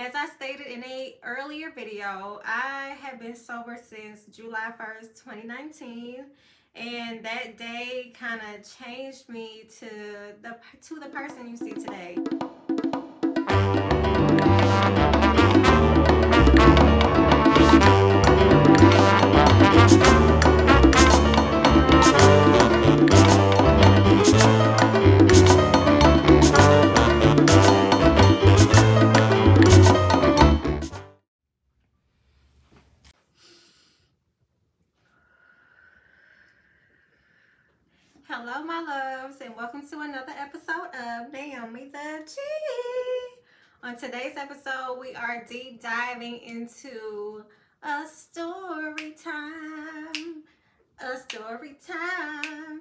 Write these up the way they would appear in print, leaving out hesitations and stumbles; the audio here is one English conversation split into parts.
As I stated in a earlier video, I have been sober since July 1st, 2019. And that day kind of changed me to the person you see today. Hello, my loves, and welcome to another episode of Naomi the G. On today's episode, we are deep diving into a story time. A story time.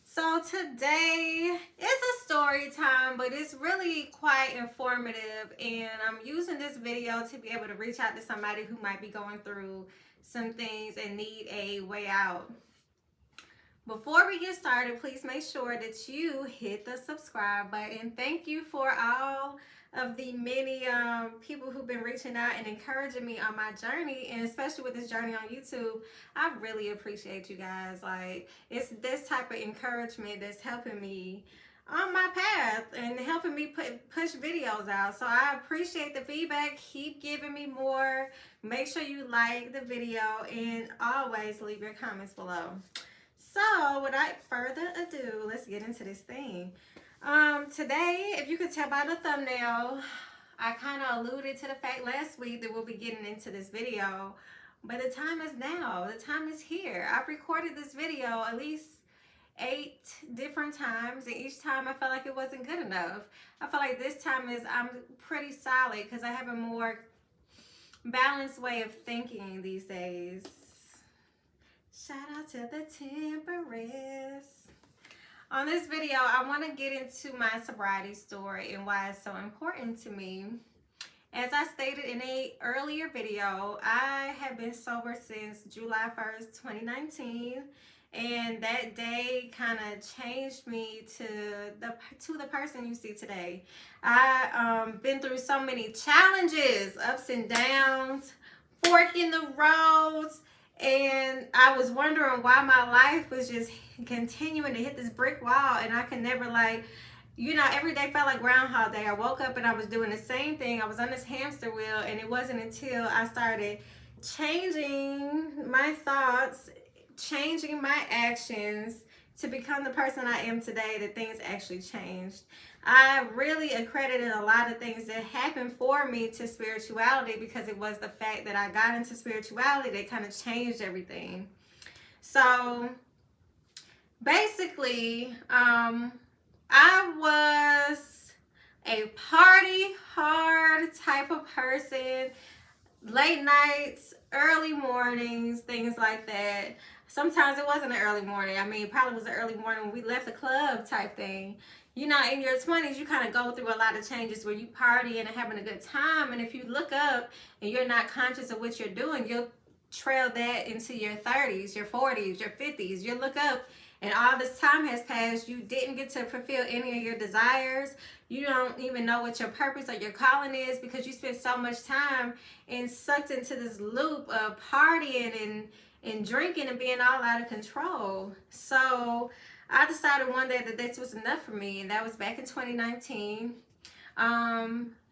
So today is a story time, but it's really quite informative, and I'm using this video to be able to reach out to somebody who might be going through some things and need a way out. Before we get started, please make sure that you hit the subscribe button. Thank you for all of the many people who've been reaching out and encouraging me on my journey, and especially with this journey on YouTube. I really appreciate you guys. Like, it's this type of encouragement that's helping me on my path and helping me push videos out. So I appreciate the feedback. Keep giving me more. Make sure you like the video and always leave your comments below. So without further ado, let's get into this thing. Today, if you could tell by the thumbnail, I kind of alluded to the fact last week that we'll be getting into this video, but the time is now. The time is here. I've recorded this video at least 8 different times, and each time I felt like it wasn't good enough. I feel like this time I'm pretty solid because I have a more balanced way of thinking these days. Shout out to the temperance. On this video, I want to get into my sobriety story and why it's so important to me. As I stated in a earlier video, I have been sober since July 1st, 2019. And that day kind of changed me to the person you see today. I've been through so many challenges, ups and downs, fork in the roads. And I was wondering why my life was just continuing to hit this brick wall, and I could never, like, every day felt like Groundhog Day. I woke up and I was doing the same thing. I was on this hamster wheel, and it wasn't until I started changing my thoughts, changing my actions to become the person I am today that things actually changed. I really accredited a lot of things that happened for me to spirituality because it was the fact that I got into spirituality that kind of changed everything. So basically, I was a party hard type of person, late nights, early mornings, things like that. Sometimes it wasn't an early morning. I mean, it probably was an early morning when we left the club type thing. In your 20s, you kind of go through a lot of changes where you party and having a good time. And if you look up and you're not conscious of what you're doing, you'll trail that into your 30s, your 40s, your 50s. You look up and all this time has passed. You didn't get to fulfill any of your desires. You don't even know what your purpose or your calling is because you spent so much time and sucked into this loop of partying and drinking and being all out of control. So I decided one day that this was enough for me, and that was back in 2019.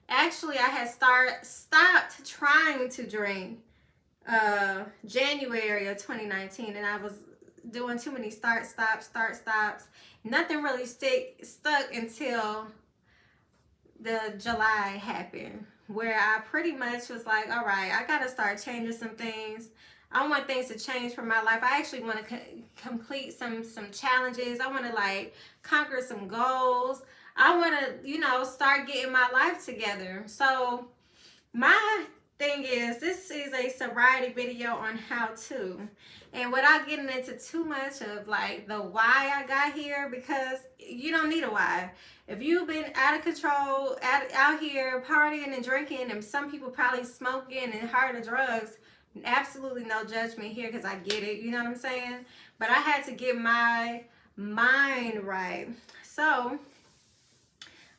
Actually, I had stopped trying to drink January of 2019, and I was doing too many start stops. Nothing really stuck until the July happened, where I pretty much was like, all right, I gotta start changing some things. I want things to change for my life. I actually want to complete some challenges. I want to conquer some goals. I want to, start getting my life together. So my thing is, this is a sobriety video on how to. And without getting into too much of the why I got here, because you don't need a why. If you've been out of control, out here partying and drinking, and some people probably smoking and harder drugs, absolutely no judgment here because I get it, you know what I'm saying? But I had to get my mind right. So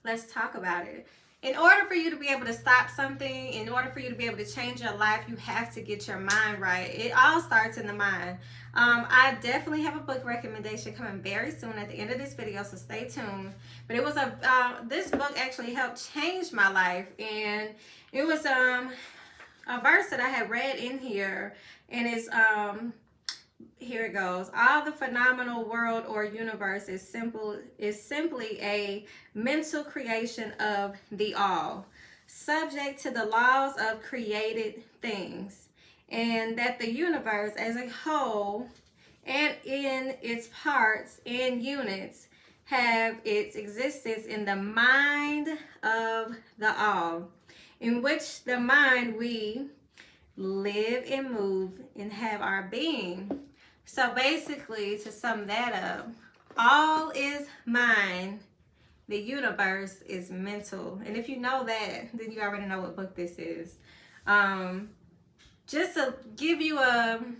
let's talk about it. In order for you to be able to stop something, in order for you to be able to change your life, you have to get your mind right. It all starts in the mind. I definitely have a book recommendation coming very soon at the end of this video, so stay tuned. But it was this book actually helped change my life, and it was a verse that I had read in here, and it's here it goes. All the phenomenal world or universe is simply a mental creation of the all, subject to the laws of created things, and that the universe as a whole and in its parts and units have its existence in the mind of the all, in which the mind we live and move and have our being. So basically, to sum that up, all is mind, the universe is mental. And if you know that, then you already know what book this is. Just to give you an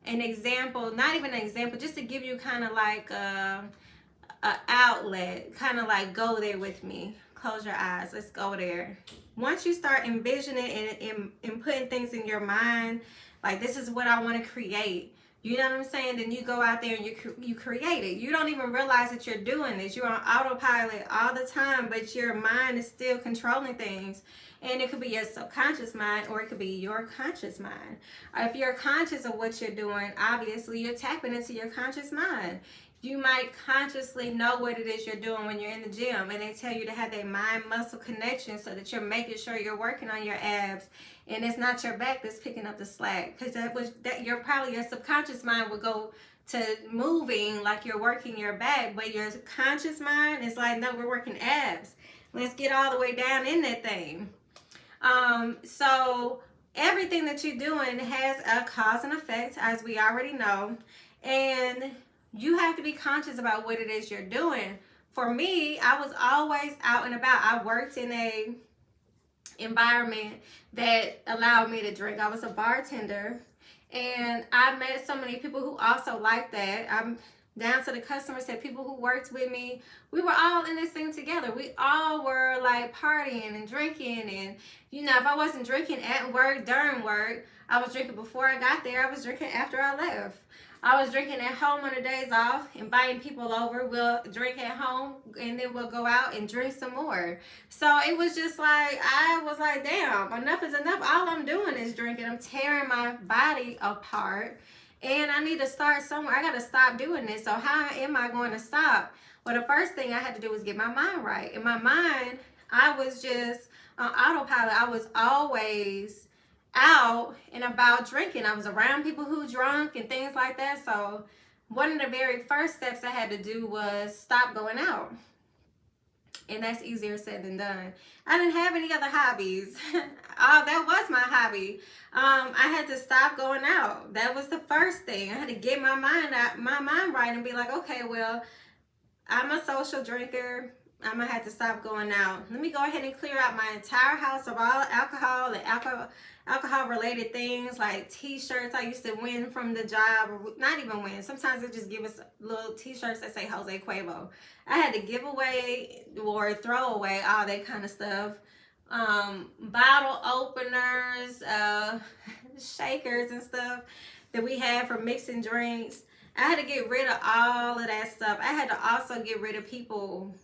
example, not even an example, just to give you kind of like a outlet, kind of like go there with me. Close your eyes, let's go there. Once you start envisioning and putting things in your mind, like this is what I want to create, you know what I'm saying? Then you go out there and you create it. You don't even realize that you're doing this. You're on autopilot all the time, but your mind is still controlling things. And it could be your subconscious mind, or it could be your conscious mind. If you're conscious of what you're doing, obviously you're tapping into your conscious mind. You might consciously know what it is you're doing when you're in the gym, and they tell you to have that mind-muscle connection so that you're making sure you're working on your abs, and it's not your back that's picking up the slack, because your subconscious mind would go to moving like you're working your back, but your conscious mind is like, no, we're working abs. Let's get all the way down in that thing. So everything that you're doing has a cause and effect, as we already know, and you have to be conscious about what it is you're doing. For me, I was always out and about. I worked in a environment that allowed me to drink. I was a bartender, and I met so many people who also like that. I'm down to the customers, that people who worked with me, we were all in this thing together. We all were like partying and drinking, and you know, if I wasn't drinking at work, during work, I was drinking before I got there, I was drinking after I left. I was drinking at home on the days off, inviting people over. We'll drink at home, and then we'll go out and drink some more. So it was just like, I was like, damn, enough is enough. All I'm doing is drinking. I'm tearing my body apart, and I need to start somewhere. I got to stop doing this. So how am I going to stop? Well, the first thing I had to do was get my mind right. In my mind, I was just on autopilot. I was always out and about drinking. I was around people who drunk and things like that. So one of the very first steps I had to do was stop going out. And that's easier said than done. I didn't have any other hobbies. That was my hobby. I had to stop going out. That was the first thing. I had to get my mind right and be like, okay, well, I'm a social drinker. I'm gonna have to stop going out. Let me go ahead and clear out my entire house of all alcohol and alcohol related things, like t-shirts I used to win from the job, or not even win. Sometimes they just give us little t-shirts that say Jose Cuervo. I had to give away or throw away all that kind of stuff. Bottle openers, shakers and stuff that we had for mixing drinks. I had to get rid of all of that stuff. I had to also get rid of people.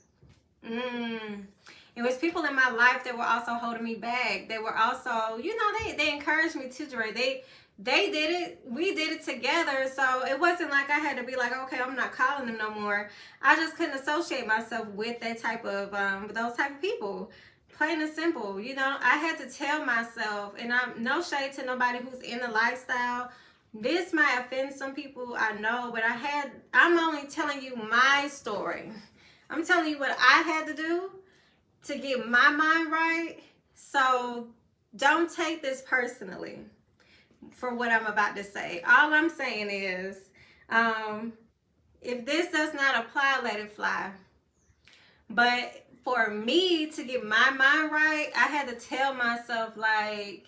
It was people in my life that were also holding me back. They were also, you know, they encouraged me to drink. They did it. We did it together. So it wasn't like I had to be like, okay, I'm not calling them no more. I just couldn't associate myself with that type of, those type of people. Plain and simple. You know, I had to tell myself, and I'm no shade to nobody who's in the lifestyle. This might offend some people, I know, but I'm only telling you my story. I'm telling you what I had to do to get my mind right. So don't take this personally for what I'm about to say. All I'm saying is, if this does not apply, let it fly. But for me to get my mind right, I had to tell myself, like,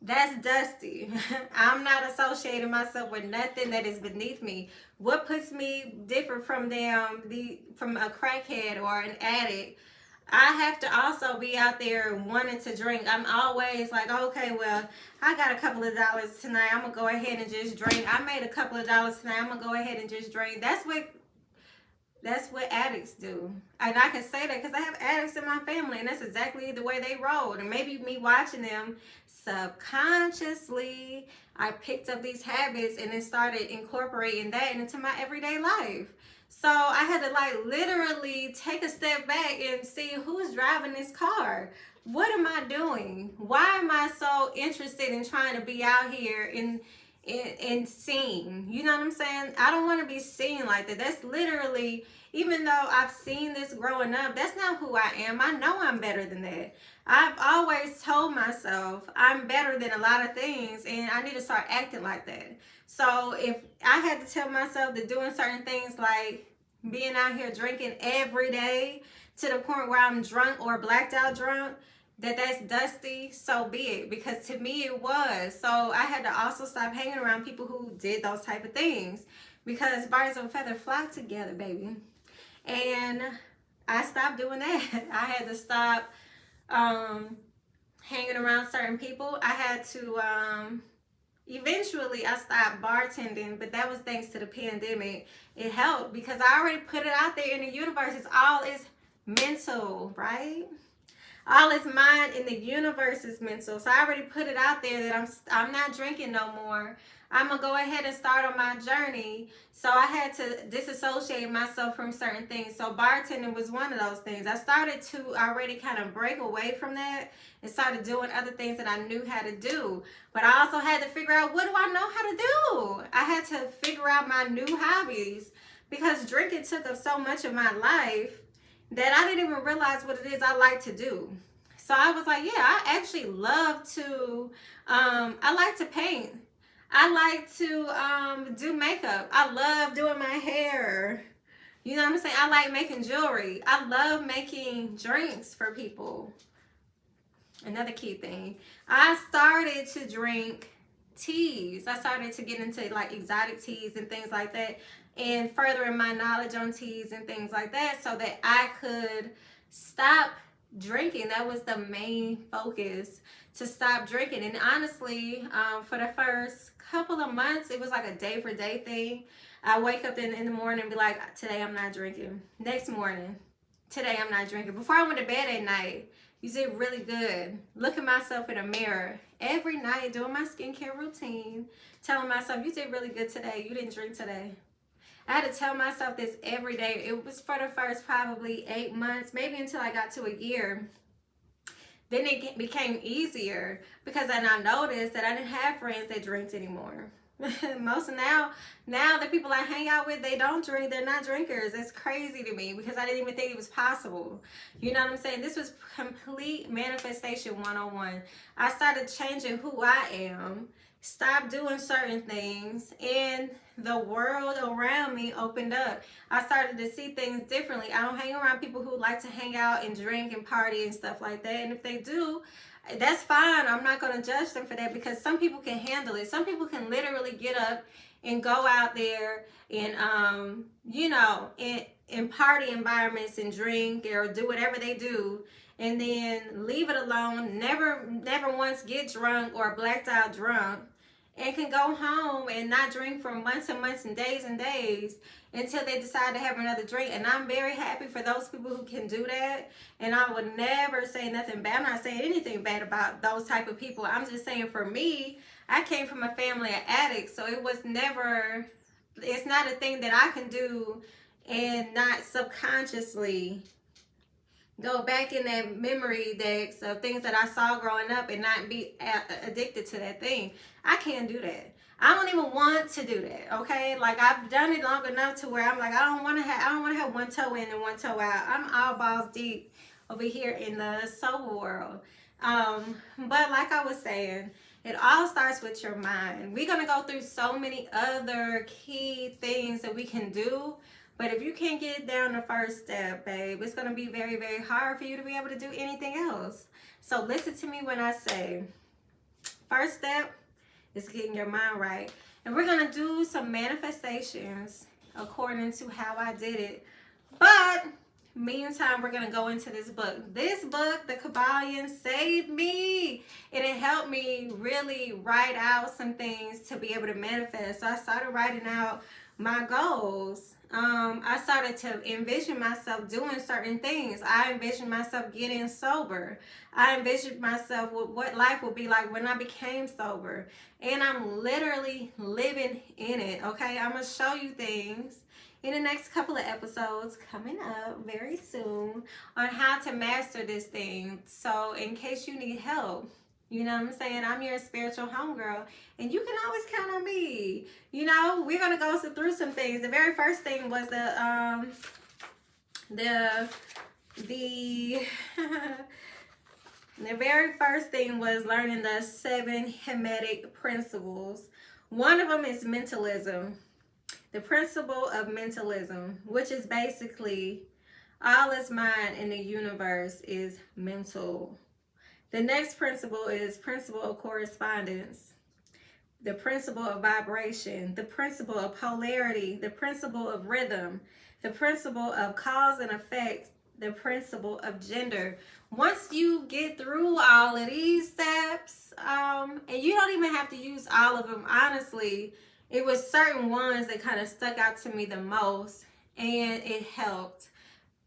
that's dusty. I'm not associating myself with nothing that is beneath me. What puts me different from them, from a crackhead or an addict? I have to also be out there wanting to drink. I'm always like, okay, well, I got a couple of dollars tonight. I'm going to go ahead and just drink. I made a couple of dollars tonight. I'm going to go ahead and just drink. That's what addicts do. And I can say that because I have addicts in my family, and that's exactly the way they roll. And maybe me watching them subconsciously, I picked up these habits and then started incorporating that into my everyday life. So I had to like literally take a step back and see who's driving this car. What am I doing? Why am I so interested in trying to be out here and seen? You know what I'm saying? I don't want to be seen like that. That's literally, even though I've seen this growing up, that's not who I am. I know I'm better than that. I've always told myself I'm better than a lot of things, and I need to start acting like that. So if I had to tell myself that doing certain things like being out here drinking every day to the point where I'm drunk or blacked out drunk, that's dusty, so be it. Because to me it was. So I had to also stop hanging around people who did those type of things, because birds of a feather flock together, baby. And I stopped doing that. I had to stop hanging around certain people. I had to eventually I stopped bartending, but that was thanks to the pandemic. It helped because I already put it out there in the universe. It's all is mental, right? All is mind in the universe is mental. So I already put it out there that I'm not drinking no more. I'm going to go ahead and start on my journey. So I had to disassociate myself from certain things. So bartending was one of those things. I started to already kind of break away from that and started doing other things that I knew how to do. But I also had to figure out, what do I know how to do? I had to figure out my new hobbies, because drinking took up so much of my life that I didn't even realize what it is I like to do. So I was like, yeah, I actually love to, I like to paint. I like to do makeup. I love doing my hair. You know what I'm saying? I like making jewelry. I love making drinks for people. Another key thing. I started to drink teas. I started to get into like exotic teas and things like that, and furthering my knowledge on teas and things like that so that I could stop drinking. That was the main focus, to stop drinking. And honestly, for the first couple of months, it was like a day for day thing. I wake up in the morning and be like, today I'm not drinking. Next morning, today I'm not drinking. Before I went to bed at night, you did really good. Look at myself in a mirror every night, doing my skincare routine, telling myself, you did really good today. You didn't drink today. I had to tell myself this every day. It was for the first probably 8 months, maybe until I got to a year. Then it became easier because then I noticed that I didn't have friends that drank anymore. Most now the people I hang out with, they don't drink. They're not drinkers. It's crazy to me because I didn't even think it was possible. You know what I'm saying? This was complete manifestation 101. I started changing who I am, stopped doing certain things, and the world around me opened up. I started to see things differently. I don't hang around people who like to hang out and drink and party and stuff like that. And if they do, that's fine. I'm not going to judge them for that, because some people can handle it. Some people can literally get up and go out there and, you know, in party environments and drink or do whatever they do, and then leave it alone, never once get drunk or blacked out drunk, and can go home and not drink for months and months and days until they decide to have another drink. And I'm very happy for those people who can do that. And I would never say nothing bad. I'm not saying anything bad about those type of people. I'm just saying, for me, I came from a family of addicts, so it was never, it's not a thing that I can do and not subconsciously go back in that memory decks of things that I saw growing up and not be addicted to that thing. I can't do that. I don't even want to do that, okay? Like, I've done it long enough to where I'm like, I don't want to have one toe in and one toe out. I'm all balls deep over here in the sober world. But like I was saying, it all starts with your mind. We're going to go through so many other key things that we can do. But if you can't get down the first step, babe, it's going to be very, very hard for you to be able to do anything else. So listen to me when I say, first step is getting your mind right. And we're going to do some manifestations according to how I did it. But meantime, we're going to go into this book. This book, The Kabbalion, saved me. And it helped me really write out some things to be able to manifest. So I started writing out my goals. I started to envision myself doing certain things. I envisioned myself getting sober. I envisioned myself with what life would be like when I became sober. And I'm literally living in it, okay? I'm going to show you things in the next couple of episodes coming up very soon on how to master this thing. So in case you need help, you know what I'm saying? I'm your spiritual homegirl, and you can always count on me. You know, we're gonna go through some things. The very first thing was the the very first thing was learning the 7 Hermetic principles. One of them is mentalism. The principle of mentalism, which is basically all is mind in the universe is mental. The next principle is principle of correspondence, the principle of vibration, the principle of polarity, the principle of rhythm, the principle of cause and effect, the principle of gender. Once you get through all of these steps, and you don't even have to use all of them, honestly, it was certain ones that kind of stuck out to me the most, and it helped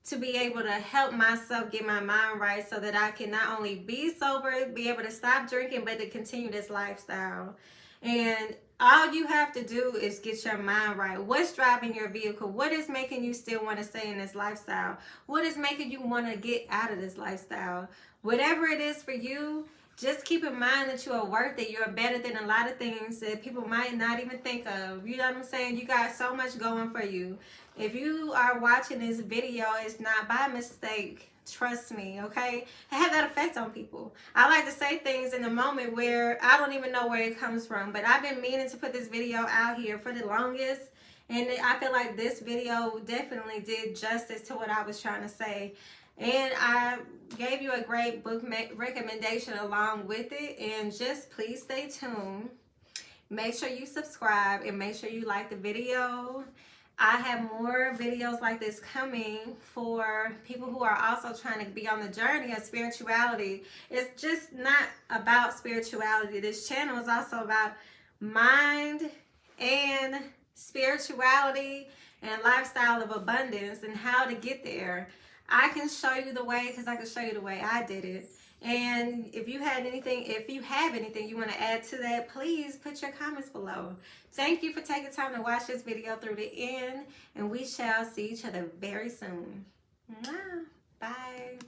to be able to help myself get my mind right so that I can not only be sober, be able to stop drinking, but to continue this lifestyle. And all you have to do is get your mind right. What's driving your vehicle? What is making you still want to stay in this lifestyle? What is making you want to get out of this lifestyle? Whatever it is for you, just keep in mind that you are worth it. You're better than a lot of things that people might not even think of. You know what I'm saying? You got so much going for you. If you are watching this video, it's not by mistake. Trust me, okay? I have that effect on people. I like to say things in the moment where I don't even know where it comes from. But I've been meaning to put this video out here for the longest. And I feel like this video definitely did justice to what I was trying to say. And I gave you a great book recommendation along with it. And just please stay tuned. Make sure you subscribe and make sure you like the video. I have more videos like this coming for people who are also trying to be on the journey of spirituality. It's just not about spirituality. This channel is also about mind and spirituality and lifestyle of abundance and how to get there. I can show you the way because I can show you the way I did it. And if you have anything you want to add to that, please put your comments below. Thank you for taking time to watch this video through the end, and we shall see each other very soon. Bye.